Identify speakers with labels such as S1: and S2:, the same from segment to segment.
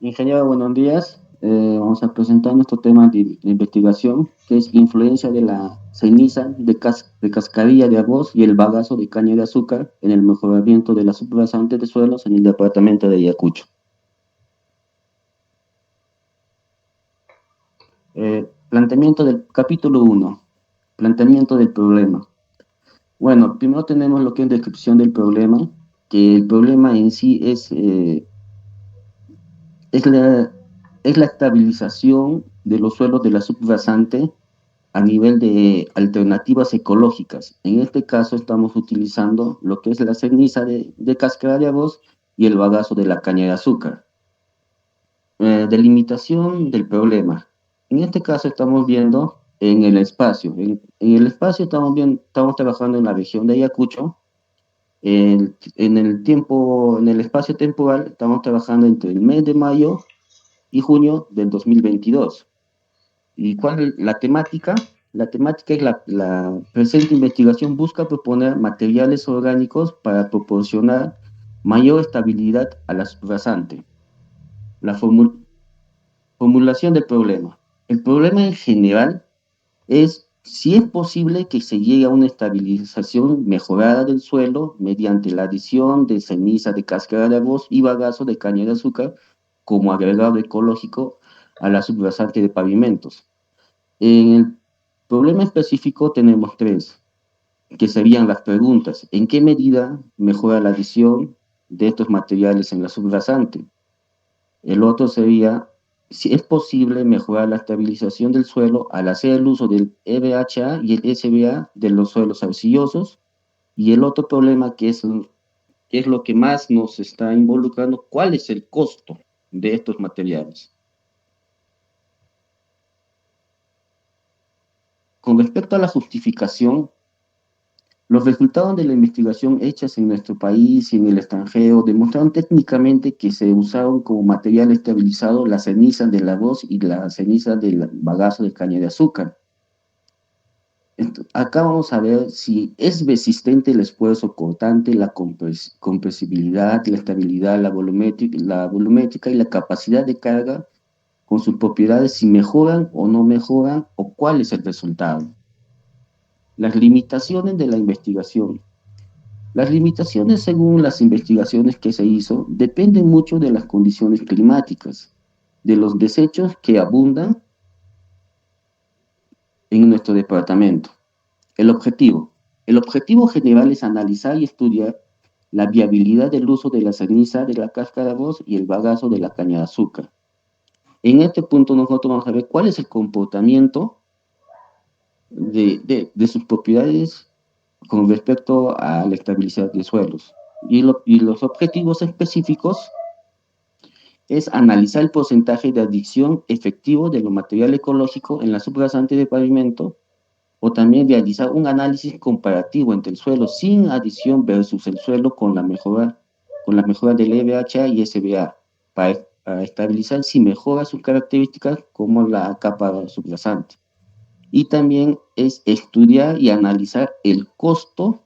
S1: Ingeniero, buenos días. Vamos a presentar nuestro tema de investigación, que es influencia de la ceniza de cascarilla de arroz y el bagazo de caña de azúcar en el mejoramiento de las subrasantes de suelos en el departamento de Ayacucho. Planteamiento del capítulo 1. Planteamiento del problema. Bueno, primero tenemos lo que es descripción del problema, que el problema en sí es es la estabilización de los suelos de la subrasante a nivel de alternativas ecológicas. En este caso estamos utilizando lo que es la ceniza de cáscara de arroz y el bagazo de la caña de azúcar. Delimitación del problema. En este caso estamos viendo en el espacio. En el espacio estamos trabajando en la región de Ayacucho. En el espacio temporal estamos trabajando entre el mes de mayo y junio del 2022. ¿Y cuál es la temática? La temática es la presente investigación busca proponer materiales orgánicos para proporcionar mayor estabilidad a la subrasante. La formulación del problema. El problema en general es si es posible que se llegue a una estabilización mejorada del suelo mediante la adición de ceniza de cáscara de arroz y bagazo de caña de azúcar como agregado ecológico a la subrasante de pavimentos. En el problema específico tenemos tres, que serían las preguntas. ¿En qué medida mejora la adición de estos materiales en la subrasante? El otro sería si es posible mejorar la estabilización del suelo al hacer el uso del EBHA y el SBA de los suelos arcillosos. Y el otro problema que es lo que más nos está involucrando, ¿cuál es el costo de estos materiales? Con respecto a la justificación, los resultados de la investigación hechas en nuestro país y en el extranjero demostraron técnicamente que se usaron como material estabilizado las cenizas del arroz y la ceniza del bagazo de caña de azúcar. Acá vamos a ver si es resistente el esfuerzo cortante, la compresibilidad, la estabilidad, la volumétrica y la capacidad de carga con sus propiedades, si mejoran o no mejoran o cuál es el resultado. Las limitaciones de la investigación. Las limitaciones, según las investigaciones que se hizo, dependen mucho de las condiciones climáticas, de los desechos que abundan en nuestro departamento. El objetivo. El objetivo general es analizar y estudiar la viabilidad del uso de la ceniza de la cáscara de arroz y el bagazo de la caña de azúcar. En este punto nosotros vamos a ver cuál es el comportamiento de sus propiedades con respecto a la estabilidad de suelos. Y los objetivos específicos es analizar el porcentaje de adición efectivo de lo material ecológico en la subrasante de pavimento o también realizar un análisis comparativo entre el suelo sin adición versus el suelo con la mejora del EBHA y SBA para estabilizar si mejora sus características como la capa subrasante. Y también es estudiar y analizar el costo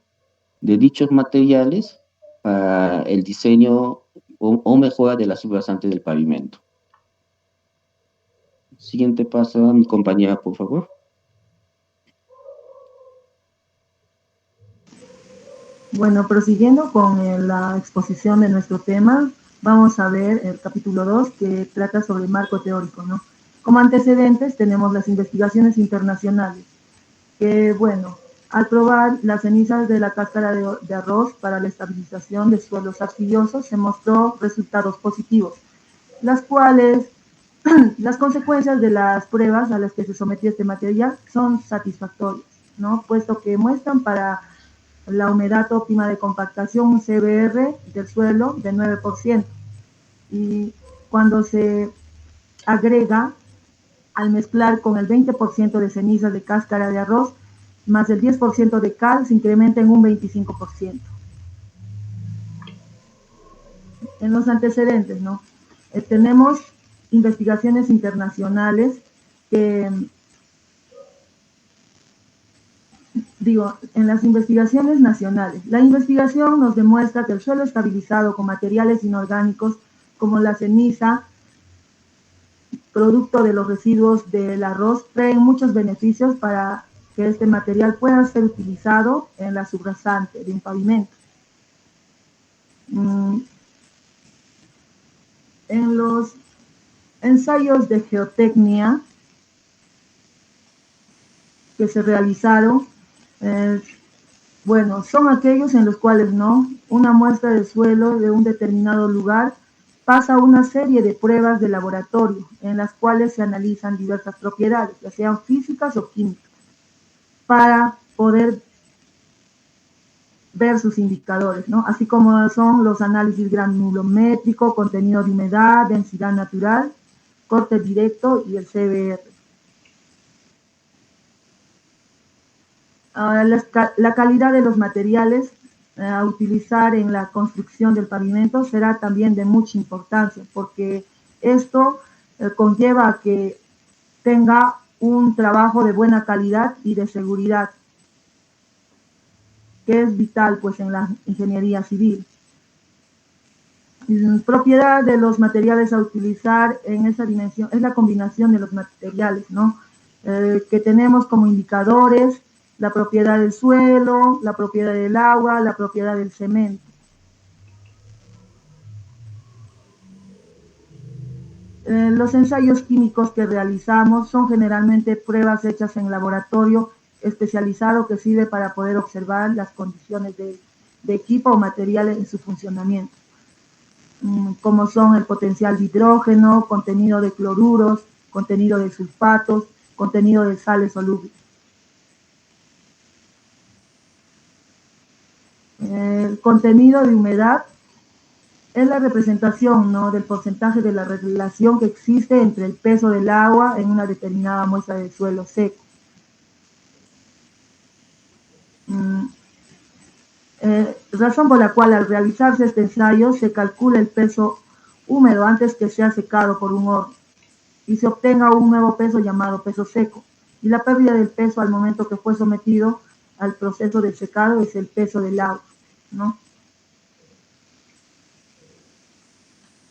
S1: de dichos materiales para el diseño o mejora de la subrasante del pavimento. Siguiente paso a mi compañera, por favor.
S2: Bueno, prosiguiendo con la exposición de nuestro tema, vamos a ver el capítulo 2 que trata sobre el marco teórico, ¿no? Como antecedentes tenemos las investigaciones internacionales, que bueno, al probar las cenizas de la cáscara de arroz para la estabilización de suelos arcillosos se mostró resultados positivos, las cuales las consecuencias de las pruebas a las que se sometió este material son satisfactorias, ¿no? Puesto que muestran para la humedad óptima de compactación, un CBR del suelo de 9%. Y cuando se agrega al mezclar con el 20% de cenizas de cáscara de arroz, más el 10% de cal, se incrementa en un 25%. En los antecedentes, ¿no? Tenemos investigaciones internacionales que en las investigaciones nacionales. La investigación nos demuestra que el suelo estabilizado con materiales inorgánicos como la ceniza producto de los residuos del arroz, traen muchos beneficios para que este material pueda ser utilizado en la subrasante de un pavimento. En los ensayos de geotecnia que se realizaron, bueno, son aquellos en los cuales una muestra de suelo de un determinado lugar pasa una serie de pruebas de laboratorio en las cuales se analizan diversas propiedades, ya sean físicas o químicas, para poder ver sus indicadores, así como son los análisis granulométrico, contenido de humedad, densidad natural, corte directo y el CBR. Ahora, la calidad de los materiales a utilizar en la construcción del pavimento será también de mucha importancia, porque esto conlleva a que tenga un trabajo de buena calidad y de seguridad, que es vital pues en la ingeniería civil. Propiedad de los materiales a utilizar en esa dimensión es la combinación de los materiales, que tenemos como indicadores: la propiedad del suelo, la propiedad del agua, la propiedad del cemento. Los ensayos químicos que realizamos son generalmente pruebas hechas en laboratorio especializado que sirve para poder observar las condiciones de equipo o materiales en su funcionamiento, como son el potencial de hidrógeno, contenido de cloruros, contenido de sulfatos, contenido de sales solubles. El contenido de humedad es la representación del porcentaje de la relación que existe entre el peso del agua en una determinada muestra de suelo seco. Razón por la cual al realizarse este ensayo se calcula el peso húmedo antes que sea secado por un horno y se obtenga un nuevo peso llamado peso seco, y la pérdida del peso al momento que fue sometido al proceso de secado es el peso del agua,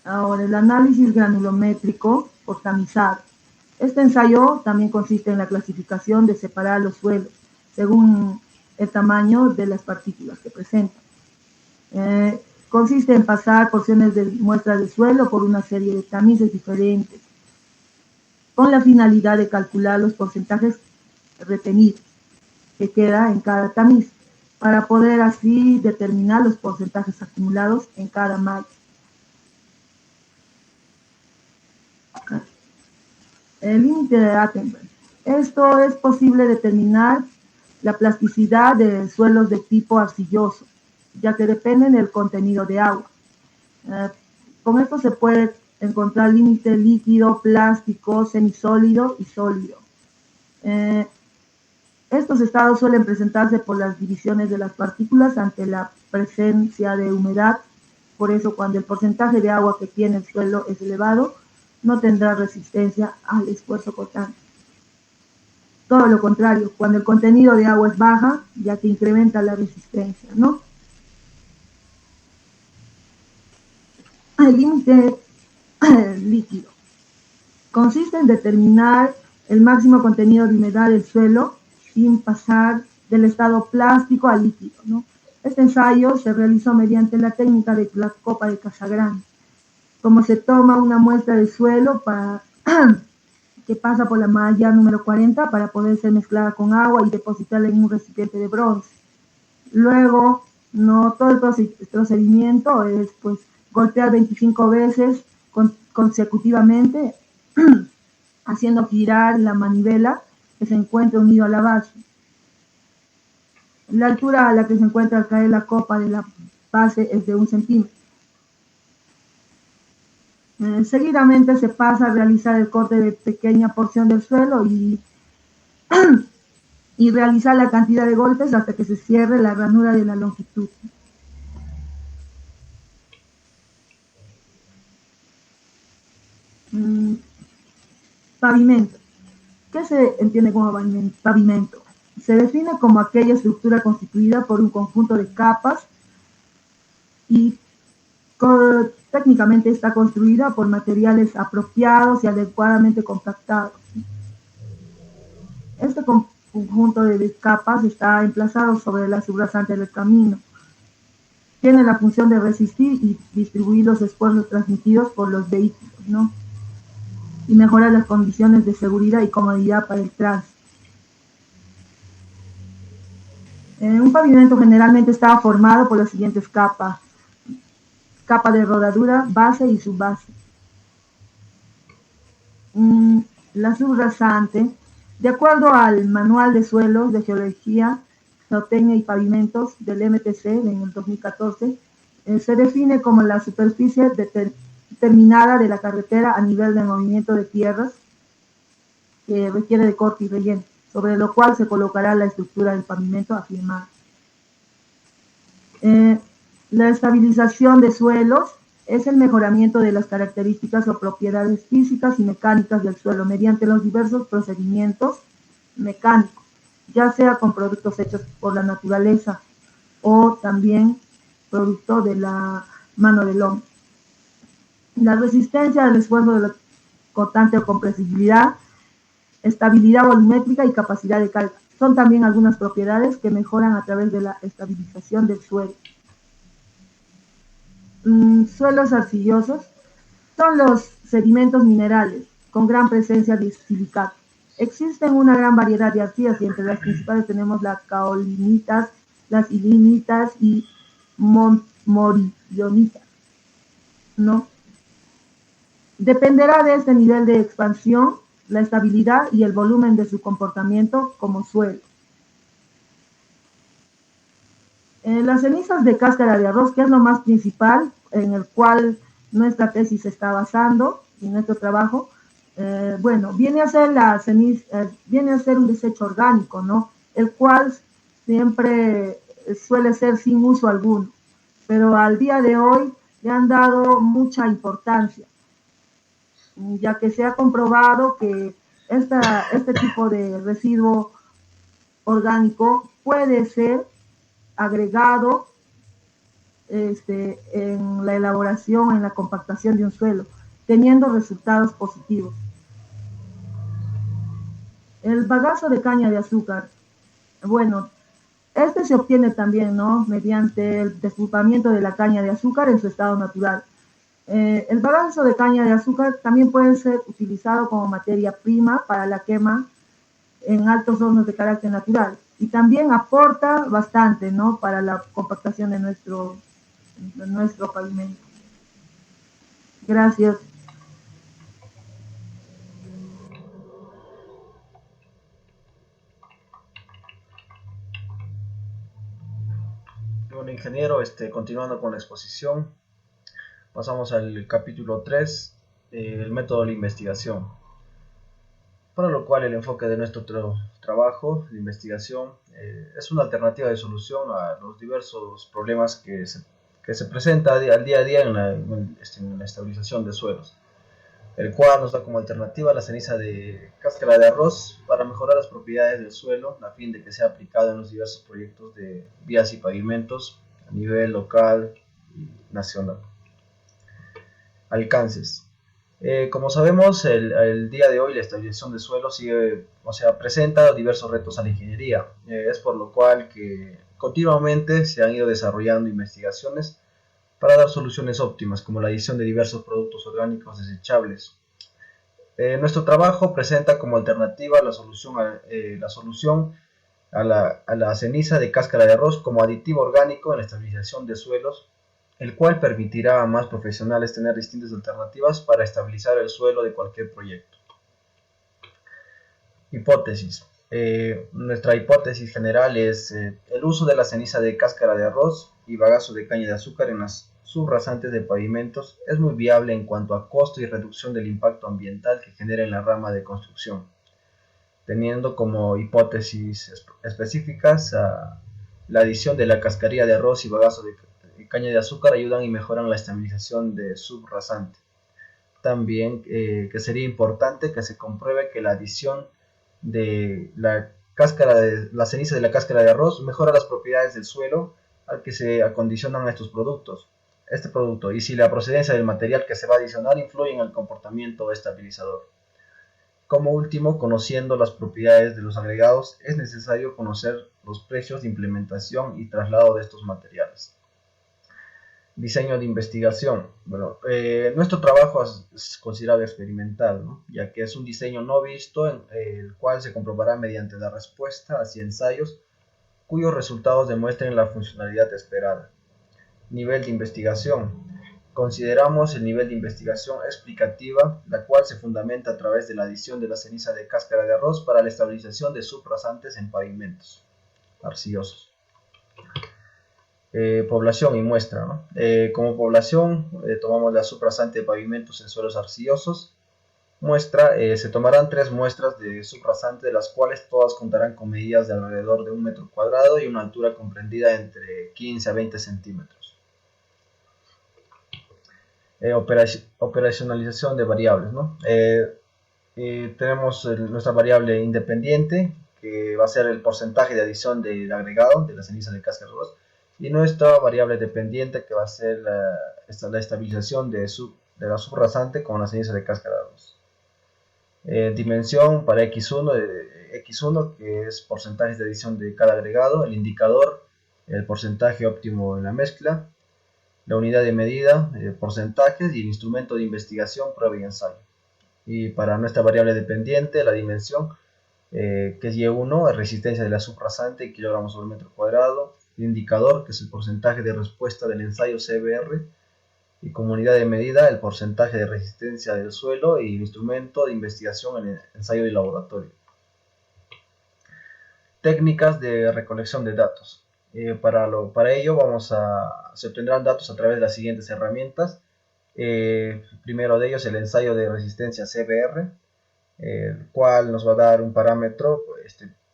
S2: Ahora, el análisis granulométrico por tamizado. Este ensayo también consiste en la clasificación de separar los suelos según el tamaño de las partículas que presentan. Consiste en pasar porciones de muestras de suelo por una serie de tamices diferentes, con la finalidad de calcular los porcentajes retenidos que queda en cada tamiz, para poder así determinar los porcentajes acumulados en cada malla. El límite de Attenberg. Esto es posible determinar la plasticidad de suelos de tipo arcilloso, ya que dependen del contenido de agua. Con esto se puede encontrar límite líquido, plástico, semisólido y sólido. Estos estados suelen presentarse por las divisiones de las partículas ante la presencia de humedad. Por eso, cuando el porcentaje de agua que tiene el suelo es elevado, no tendrá resistencia al esfuerzo cortante. Todo lo contrario, cuando el contenido de agua es baja, ya que incrementa la resistencia, El límite líquido consiste en determinar el máximo contenido de humedad del suelo sin pasar del estado plástico al líquido, Este ensayo se realizó mediante la técnica de la copa de Casagrande. Como se toma una muestra de suelo que pasa por la malla número 40 para poder ser mezclada con agua y depositarla en un recipiente de bronce. Luego, todo el procedimiento es golpear 25 veces consecutivamente, haciendo girar la manivela que se encuentra unida a la base. La altura a la que se encuentra al caer la copa de la base es de 1 centímetro. Seguidamente se pasa a realizar el corte de pequeña porción del suelo y realizar la cantidad de golpes hasta que se cierre la ranura de la longitud. Pavimento. ¿Qué se entiende como pavimento? Se define como aquella estructura constituida por un conjunto de capas y Técnicamente está construida por materiales apropiados y adecuadamente compactados. Este conjunto de capas está emplazado sobre la subrasante del camino. Tiene la función de resistir y distribuir los esfuerzos transmitidos por los vehículos, ¿no? Y mejorar las condiciones de seguridad y comodidad para el tránsito. Un pavimento generalmente está formado por las siguientes capas: capa de rodadura, base y subbase. La subrasante, de acuerdo al Manual de Suelos de Geología, Geotecnia y Pavimentos del MTC en el 2014, se define como la superficie determinada de la carretera a nivel del movimiento de tierras que requiere de corte y relleno, sobre lo cual se colocará la estructura del pavimento afirmada. La estabilización de suelos es el mejoramiento de las características o propiedades físicas y mecánicas del suelo mediante los diversos procedimientos mecánicos, ya sea con productos hechos por la naturaleza o también producto de la mano del hombre. La resistencia al esfuerzo de la cortante o compresibilidad, estabilidad volumétrica y capacidad de carga son también algunas propiedades que mejoran a través de la estabilización del suelo. Suelos arcillosos son los sedimentos minerales con gran presencia de silicato. Existen una gran variedad de arcillas y entre las principales tenemos las caolinitas, las ilinitas y morillonitas, ¿no? Dependerá de este nivel de expansión, la estabilidad y el volumen de su comportamiento como suelo. Las cenizas de cáscara de arroz, que es lo más principal en el cual nuestra tesis se está basando y nuestro trabajo, bueno, viene a ser viene a ser un desecho orgánico, ¿no? El cual siempre suele ser sin uso alguno, pero al día de hoy le han dado mucha importancia, ya que se ha comprobado que este tipo de residuo orgánico puede ser agregado en la elaboración, en la compactación de un suelo, teniendo resultados positivos. El bagazo de caña de azúcar, bueno, este se obtiene también, ¿no?, mediante el despulpamiento de la caña de azúcar en su estado natural. El bagazo de caña de azúcar también puede ser utilizado como materia prima para la quema en altos hornos de carácter natural y también aporta bastante, ¿no?, para la compactación de nuestro pavimento. Gracias.
S3: Bueno, ingeniero, continuando con la exposición, pasamos al capítulo 3, el método de la investigación, para lo cual el enfoque de nuestro trabajo de investigación es una alternativa de solución a los diversos problemas que se presenta al día a día en la estabilización de suelos, el cual nos da como alternativa la ceniza de cáscara de arroz para mejorar las propiedades del suelo a fin de que sea aplicado en los diversos proyectos de vías y pavimentos a nivel local y nacional. Alcances. Como sabemos, el día de hoy la estabilización de suelo presenta diversos retos a la ingeniería. Es por lo cual que continuamente se han ido desarrollando investigaciones para dar soluciones óptimas, como la adición de diversos productos orgánicos desechables. Nuestro trabajo presenta como alternativa la solución a la ceniza de cáscara de arroz como aditivo orgánico en la estabilización de suelos, el cual permitirá a más profesionales tener distintas alternativas para estabilizar el suelo de cualquier proyecto. Hipótesis. Nuestra hipótesis general es el uso de la ceniza de cáscara de arroz y bagazo de caña de azúcar en las subrasantes de pavimentos es muy viable en cuanto a costo y reducción del impacto ambiental que genera en la rama de construcción, teniendo como hipótesis específicas la adición de la cascarilla de arroz y bagazo de caña de azúcar ayudan y mejoran la estabilización de subrasante. También que sería importante que se compruebe que la adición de la ceniza de la cáscara de arroz mejora las propiedades del suelo al que se acondicionan estos productos. este producto y si la procedencia del material que se va a adicionar influye en el comportamiento estabilizador. Como último, conociendo las propiedades de los agregados, es necesario conocer los precios de implementación y traslado de estos materiales. Diseño de investigación. Bueno, nuestro trabajo es considerado experimental, ¿no? Ya que es un diseño no visto, el cual se comprobará mediante la respuesta hacia ensayos cuyos resultados demuestren la funcionalidad esperada. Nivel de investigación. Consideramos el nivel de investigación explicativa, la cual se fundamenta a través de la adición de la ceniza de cáscara de arroz para la estabilización de subrasantes en pavimentos arcillosos. Población y muestra, ¿no? Como población tomamos la subrasante de pavimentos en suelos arcillosos. Muestra, se tomarán 3 muestras de subrasante, de las cuales todas contarán con medidas de alrededor de 1 metro cuadrado y una altura comprendida entre 15 a 20 centímetros. Operacionalización de variables, ¿no? Tenemos nuestra variable independiente, que va a ser el porcentaje de adición del agregado de la ceniza de cáscara de arroz, y nuestra variable dependiente, que va a ser la estabilización de la subrasante con la ceniza de cáscara de arroz. Dimensión para X1, que es porcentajes de adición de cada agregado, el indicador, el porcentaje óptimo en la mezcla, la unidad de medida, porcentajes, y el instrumento de investigación, prueba y ensayo. Y para nuestra variable dependiente, la dimensión, que es Y1, resistencia de la subrasante en kilogramos sobre metro cuadrado, el indicador, que es el porcentaje de respuesta del ensayo CBR, y como unidad de medida el porcentaje de resistencia del suelo, y el instrumento de investigación en el ensayo de laboratorio. Técnicas de recolección de datos. Para ello se obtendrán datos a través de las siguientes herramientas. Primero de ellos, el ensayo de resistencia CBR, el cual nos va a dar un parámetro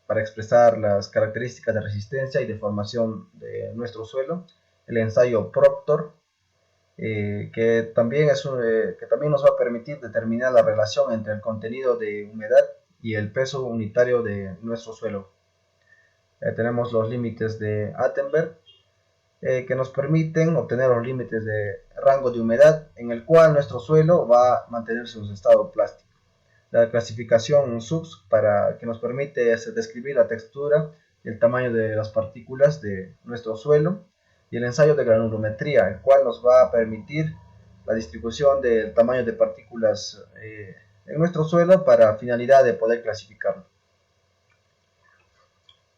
S3: para expresar las características de resistencia y deformación de nuestro suelo. El ensayo Proctor, que también nos va a permitir determinar la relación entre el contenido de humedad y el peso unitario de nuestro suelo. Tenemos los límites de Attenberg, que nos permiten obtener los límites de rango de humedad en el cual nuestro suelo va a mantenerse en su estado plástico. La clasificación SUBS, que nos permite describir la textura y el tamaño de las partículas de nuestro suelo, y el ensayo de granulometría, el cual nos va a permitir la distribución del tamaño de partículas en nuestro suelo para finalidad de poder clasificarlo.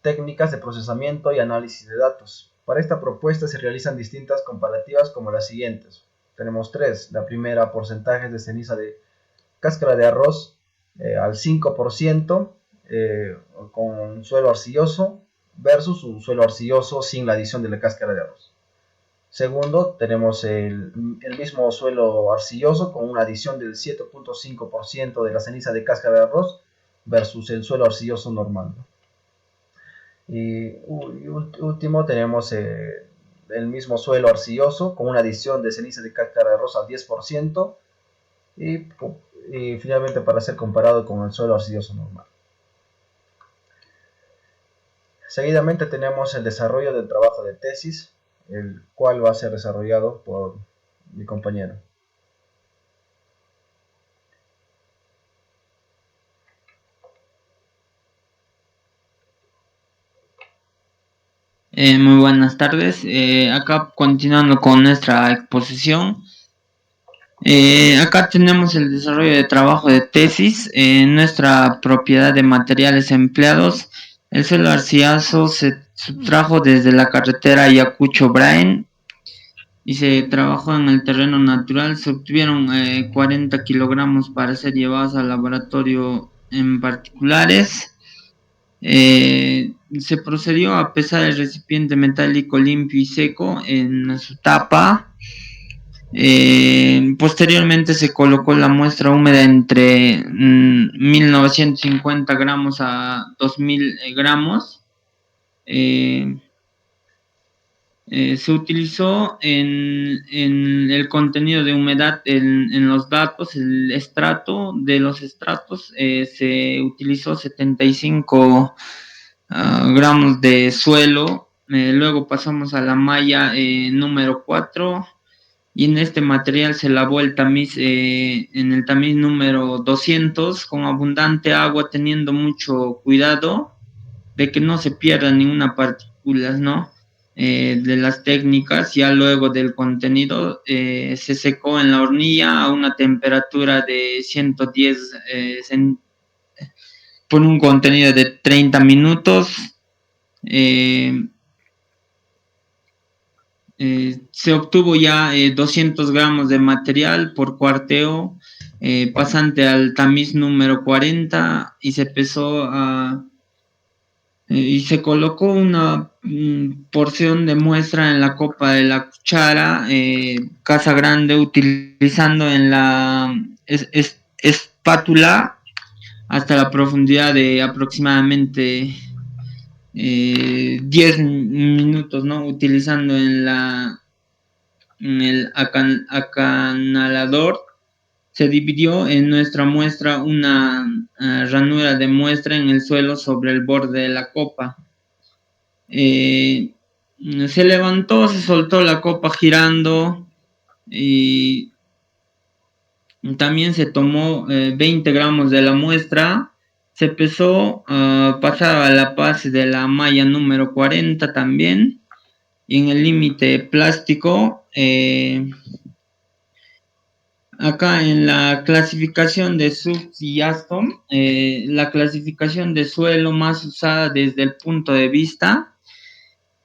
S3: Técnicas de procesamiento y análisis de datos. Para esta propuesta se realizan distintas comparativas como las siguientes. Tenemos 3. La primera, porcentajes de ceniza de cáscara de arroz al 5% con un suelo arcilloso versus un suelo arcilloso sin la adición de la cáscara de arroz. Segundo, tenemos el mismo suelo arcilloso con una adición del 7.5% de la ceniza de cáscara de arroz versus el suelo arcilloso normal. Y último, tenemos el mismo suelo arcilloso con una adición de ceniza de cáscara de arroz al 10% y finalmente para ser comparado con el suelo arcilloso normal. Seguidamente tenemos el desarrollo del trabajo de tesis, el cual va a ser desarrollado por mi compañero.
S4: Muy buenas tardes. Acá continuando con nuestra exposición. Acá tenemos el desarrollo de trabajo de tesis. En nuestra propiedad de materiales empleados, el suelo arcilloso se subtrajo desde la carretera Ayacucho-Brain y se trabajó en el terreno natural. Se obtuvieron 40 kilogramos para ser llevados al laboratorio en particulares. Se procedió a pesar el recipiente metálico limpio y seco en su tapa. Posteriormente se colocó la muestra húmeda entre 1950 gramos a 2000 gramos. Se utilizó en el contenido de humedad en los datos, el estrato de los estratos, se utilizó 75 gramos de suelo. Luego pasamos a la malla número 4, y en este material se lavó el tamiz, en el tamiz número 200 con abundante agua, teniendo mucho cuidado de que no se pierda ninguna partícula, ¿no? De las técnicas. Ya luego del contenido se secó en la hornilla a una temperatura de 110 por un contenido de 30 minutos. Se obtuvo ya 200 gramos de material por cuarteo, pasante al tamiz número 40, y se pesó y se colocó una porción de muestra en la copa de la cuchara casa grande, utilizando en la espátula hasta la profundidad de aproximadamente 10 minutos, ¿no? Utilizando en el acanalador. Se dividió en nuestra muestra una ranura de muestra en el suelo sobre el borde de la copa. Se levantó, se soltó la copa girando, y también se tomó 20 gramos de la muestra. Se pesó, pasaba a la base de la malla número 40 también, y en el límite plástico. Acá en la clasificación de Suggs y Aston, la clasificación de suelo más usada desde el punto de vista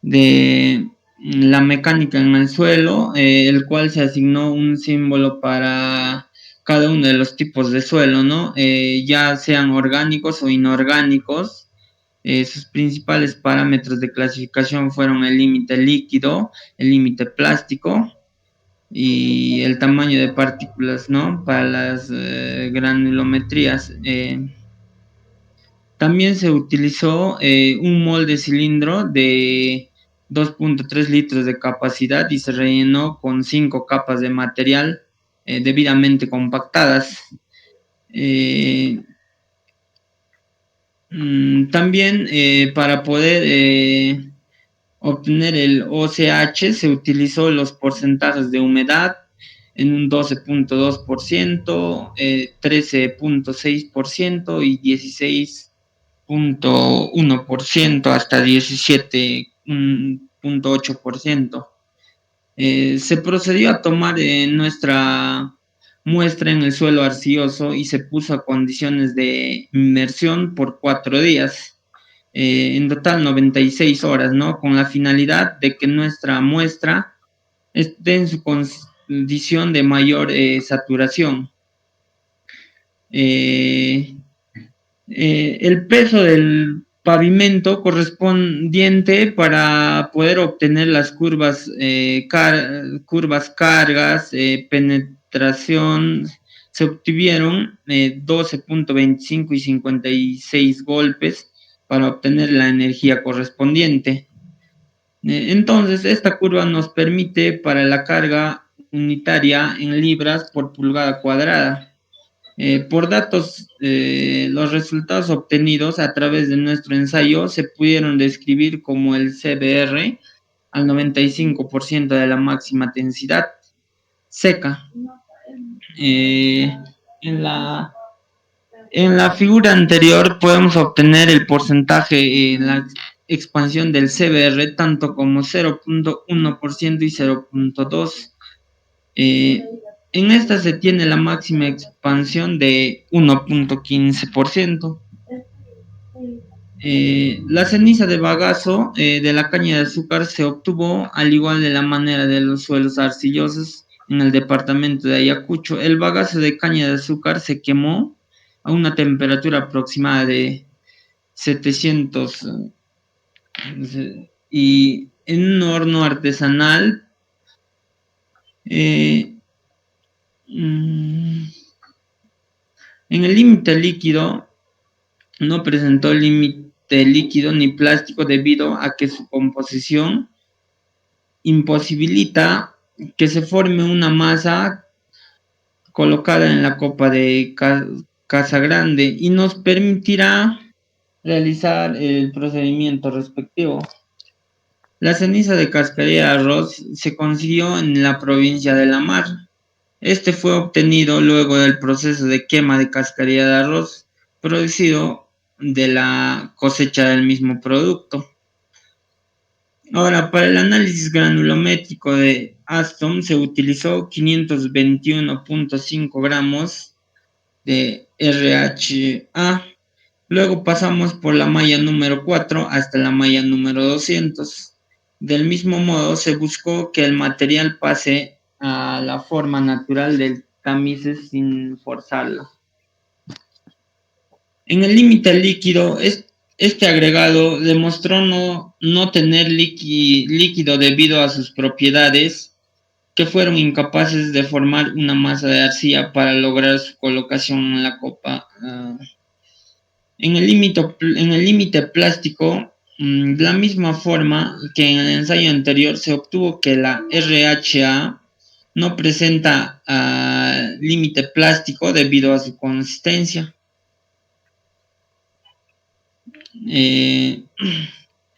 S4: de la mecánica en el suelo, el cual se asignó un símbolo para cada uno de los tipos de suelo, ¿no? Ya sean orgánicos o inorgánicos. Sus principales parámetros de clasificación fueron el límite líquido, el límite plástico y el tamaño de partículas, ¿no? Para las granulometrías. También se utilizó un molde cilindro de 2.3 litros de capacidad y se rellenó con 5 capas de material debidamente compactadas. También para poder obtener el OCH se utilizó los porcentajes de humedad en un 12.2%, 13.6% y 16.1% hasta 17.8%. Se procedió a tomar nuestra muestra en el suelo arcilloso y se puso a condiciones de inmersión por 4 días. En total 96 horas, ¿no? Con la finalidad de que nuestra muestra esté en su condición de mayor saturación. El peso del pavimento correspondiente para poder obtener las curvas, cargas, penetración, se obtuvieron 12.25 y 56 golpes para obtener la energía correspondiente. Entonces, esta curva nos permite para la carga unitaria en libras por pulgada cuadrada. Por datos, los resultados obtenidos a través de nuestro ensayo se pudieron describir como el CBR al 95% de la máxima densidad seca. En la figura anterior podemos obtener el porcentaje en la expansión del CBR tanto como 0.1% y 0.2%. En esta se tiene la máxima expansión de 1.15%. La ceniza de bagazo de la caña de azúcar se obtuvo al igual de la manera de los suelos arcillosos en el departamento de Ayacucho. El bagazo de caña de azúcar se quemó a una temperatura aproximada de 700 y en un horno artesanal. En el límite líquido no presentó límite líquido ni plástico debido a que su composición imposibilita que se forme una masa colocada en la copa de casa grande y nos permitirá realizar el procedimiento respectivo. La ceniza de cascarilla de arroz se consiguió en la provincia de La Mar. Este fue obtenido luego del proceso de quema de cascarilla de arroz producido de la cosecha del mismo producto. Ahora, para el análisis granulométrico de Aston se utilizó 521.5 gramos de RHA. Luego pasamos por la malla número 4 hasta la malla número 200. Del mismo modo, se buscó que el material pase a la forma natural del tamiz sin forzarlo. En el límite líquido, este agregado demostró no tener líquido debido a sus propiedades, que fueron incapaces de formar una masa de arcilla para lograr su colocación en la copa. En el límite plástico, de la misma forma que en el ensayo anterior, se obtuvo que la RHA no presenta límite plástico debido a su consistencia.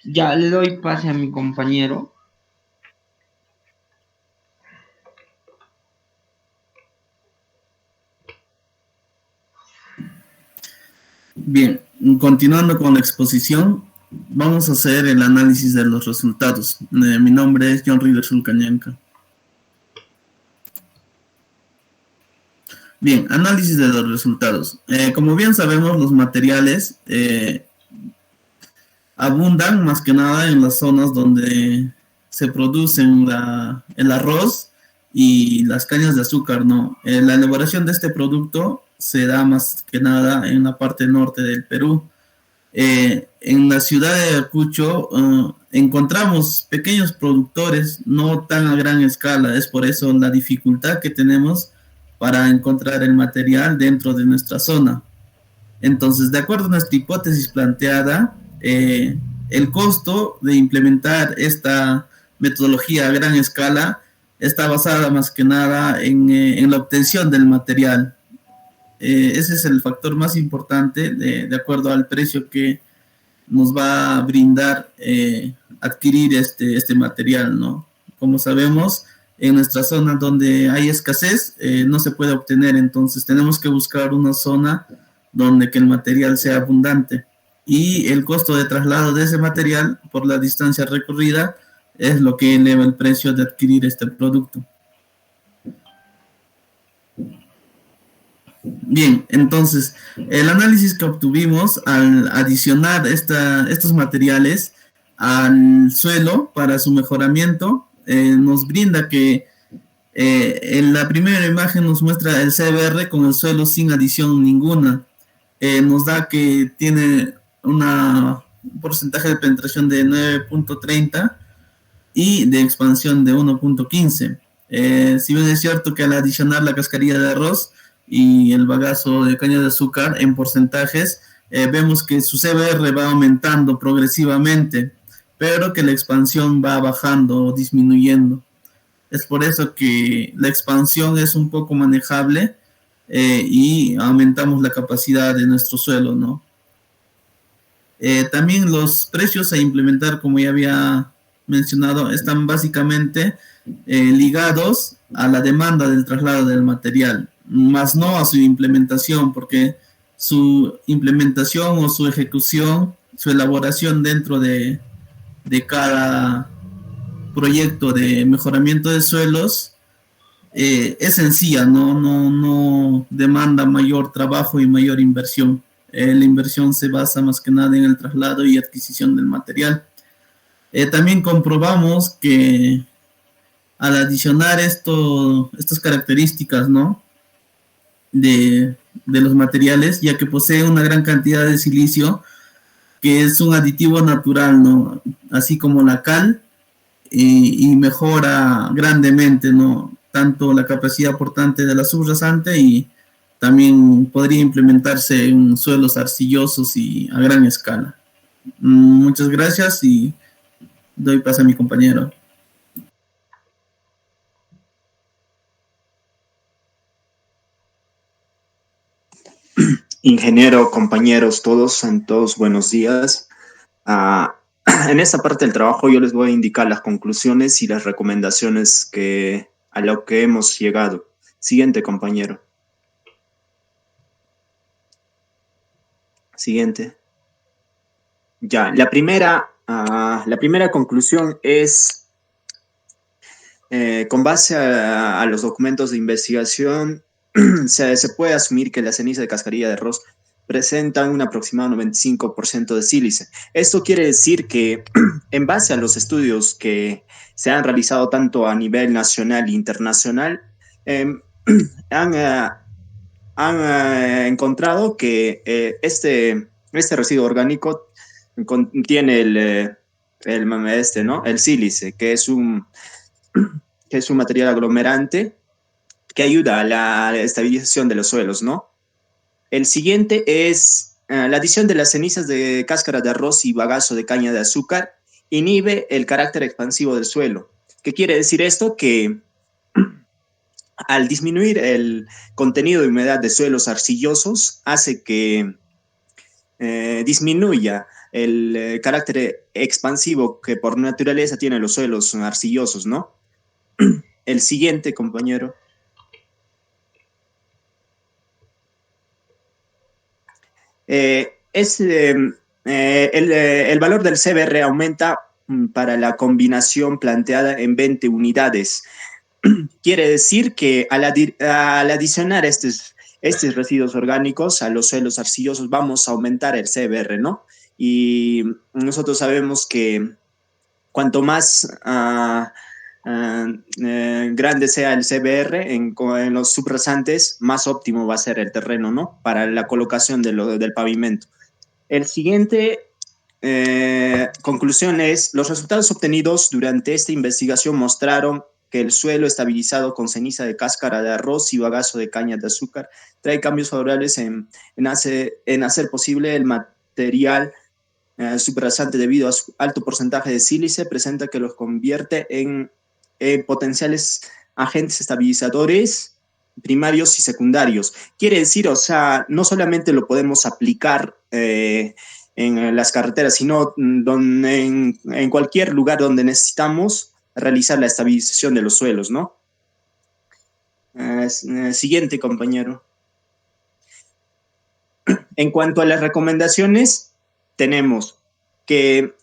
S4: Ya le doy pase a mi compañero.
S5: Bien, continuando con la exposición, vamos a hacer el análisis de los resultados. Mi nombre es John Rivers Cañanca. Bien, análisis de los resultados. Como bien sabemos, los materiales abundan más que nada en las zonas donde se producen el arroz y las cañas de azúcar, ¿no? La elaboración de este producto se da más que nada en la parte norte del Perú. En la ciudad de Ayacucho encontramos pequeños productores, no tan a gran escala. Es por eso la dificultad que tenemos para encontrar el material dentro de nuestra zona. Entonces, de acuerdo a nuestra hipótesis planteada, el costo de implementar esta metodología a gran escala está basada más que nada en la obtención del material. Ese es el factor más importante de acuerdo al precio que nos va a brindar adquirir este material, ¿no? Como sabemos, en nuestra zona donde hay escasez no se puede obtener, entonces tenemos que buscar una zona donde que el material sea abundante, y el costo de traslado de ese material por la distancia recorrida es lo que eleva el precio de adquirir este producto. Bien, entonces, el análisis que obtuvimos al adicionar estos materiales al suelo para su mejoramiento nos brinda que en la primera imagen nos muestra el CBR con el suelo sin adición ninguna. Nos da que tiene un porcentaje de penetración de 9.30 y de expansión de 1.15. Si bien es cierto que al adicionar la cascarilla de arroz y el bagazo de caña de azúcar en porcentajes, vemos que su CBR va aumentando progresivamente, pero que la expansión va bajando o disminuyendo. Es por eso que la expansión es un poco manejable y aumentamos la capacidad de nuestro suelo, ¿no? También los precios a implementar, como ya había mencionado, están básicamente ligados a la demanda del traslado del material, más no a su implementación, porque su implementación o su ejecución, su elaboración dentro de cada proyecto de mejoramiento de suelos es sencilla, no demanda mayor trabajo y mayor inversión. La inversión se basa más que nada en el traslado y adquisición del material. También comprobamos que al adicionar estas características, ¿no?, de los materiales, ya que posee una gran cantidad de silicio, que es un aditivo natural, ¿no?, así como la cal, y mejora grandemente, ¿no?, tanto la capacidad portante de la subrasante, y también podría implementarse en suelos arcillosos y a gran escala. Muchas gracias y doy paso a mi compañero.
S6: Ingeniero, compañeros, todos buenos días. En esta parte del trabajo yo les voy a indicar las conclusiones y las recomendaciones a lo que hemos llegado. Siguiente, compañero. Siguiente. Ya, la primera conclusión es, con base a los documentos de investigación, se puede asumir que la ceniza de cascarilla de arroz presentan un aproximado 95% de sílice. Esto quiere decir que, en base a los estudios que se han realizado tanto a nivel nacional e internacional, han encontrado que este residuo orgánico contiene el sílice, que es un material aglomerante que ayuda a la estabilización de los suelos, ¿no? El siguiente es la adición de las cenizas de cáscara de arroz y bagazo de caña de azúcar inhibe el carácter expansivo del suelo. ¿Qué quiere decir esto? Que al disminuir el contenido de humedad de suelos arcillosos, hace que disminuya el carácter expansivo que por naturaleza tienen los suelos arcillosos, ¿no? El siguiente, compañero. El valor del CBR aumenta para la combinación planteada en 20 unidades. Quiere decir que al adicionar estos residuos orgánicos a los suelos arcillosos vamos a aumentar el CBR, ¿no? Y nosotros sabemos que cuanto más grande sea el CBR en los subrasantes, más óptimo va a ser el terreno, ¿no? Para la colocación del pavimento. El siguiente conclusión es: los resultados obtenidos durante esta investigación mostraron que el suelo estabilizado con ceniza de cáscara de arroz y bagazo de caña de azúcar trae cambios favorables en hacer posible el material subrasante debido a su alto porcentaje de sílice, presenta que los convierte en potenciales agentes estabilizadores primarios y secundarios. Quiere decir, o sea, no solamente lo podemos aplicar en las carreteras, sino en cualquier lugar donde necesitamos realizar la estabilización de los suelos, ¿no? Siguiente, compañero. En cuanto a las recomendaciones, tenemos que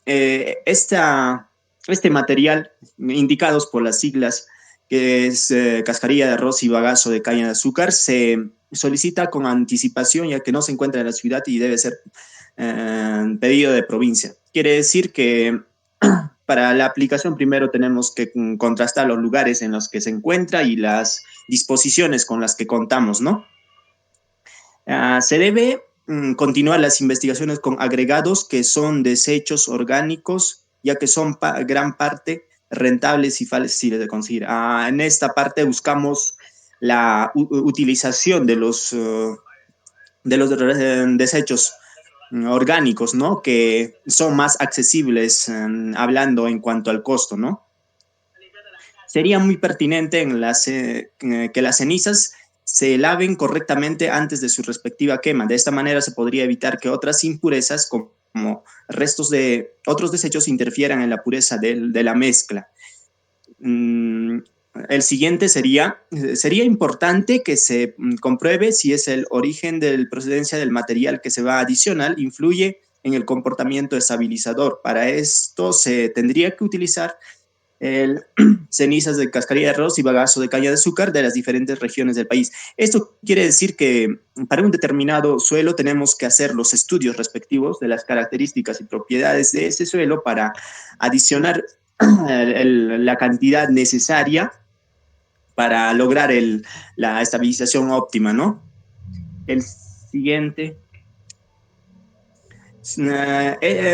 S6: este material, indicados por las siglas, que es cascarilla de arroz y bagazo de caña de azúcar, se solicita con anticipación, ya que no se encuentra en la ciudad y debe ser pedido de provincia. Quiere decir que para la aplicación primero tenemos que contrastar los lugares en los que se encuentra y las disposiciones con las que contamos, ¿no? Se debe continuar las investigaciones con agregados que son desechos orgánicos, ya que son gran parte rentables y fáciles de conseguir. En esta parte buscamos la utilización de los desechos orgánicos, ¿no? Que son más accesibles, hablando en cuanto al costo, ¿no? Sería muy pertinente que las cenizas se laven correctamente antes de su respectiva quema. De esta manera se podría evitar que otras impurezas, como restos de otros desechos, interfieran en la pureza de la mezcla. El siguiente sería importante que se compruebe si es el origen de procedencia del material que se va a adicionar influye en el comportamiento estabilizador. Para esto se tendría que utilizar cenizas de cascarilla de arroz y bagazo de caña de azúcar de las diferentes regiones del país. Esto quiere decir que para un determinado suelo tenemos que hacer los estudios respectivos de las características y propiedades de ese suelo para adicionar la cantidad necesaria para lograr la estabilización óptima, ¿no? El siguiente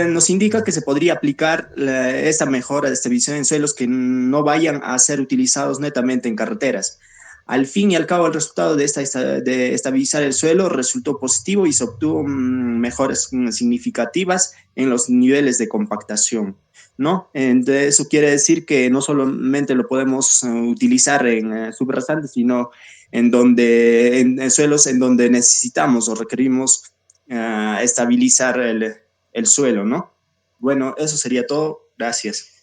S6: nos indica que se podría aplicar esta mejora de estabilización en suelos que no vayan a ser utilizados netamente en carreteras. Al fin y al cabo, el resultado de estabilizar el suelo resultó positivo y se obtuvo mejoras significativas en los niveles de compactación, ¿no? Entonces, eso quiere decir que no solamente lo podemos utilizar en subrasantes, sino en suelos en donde necesitamos o requerimos estabilizar el suelo, ¿no? Bueno, eso sería todo. Gracias.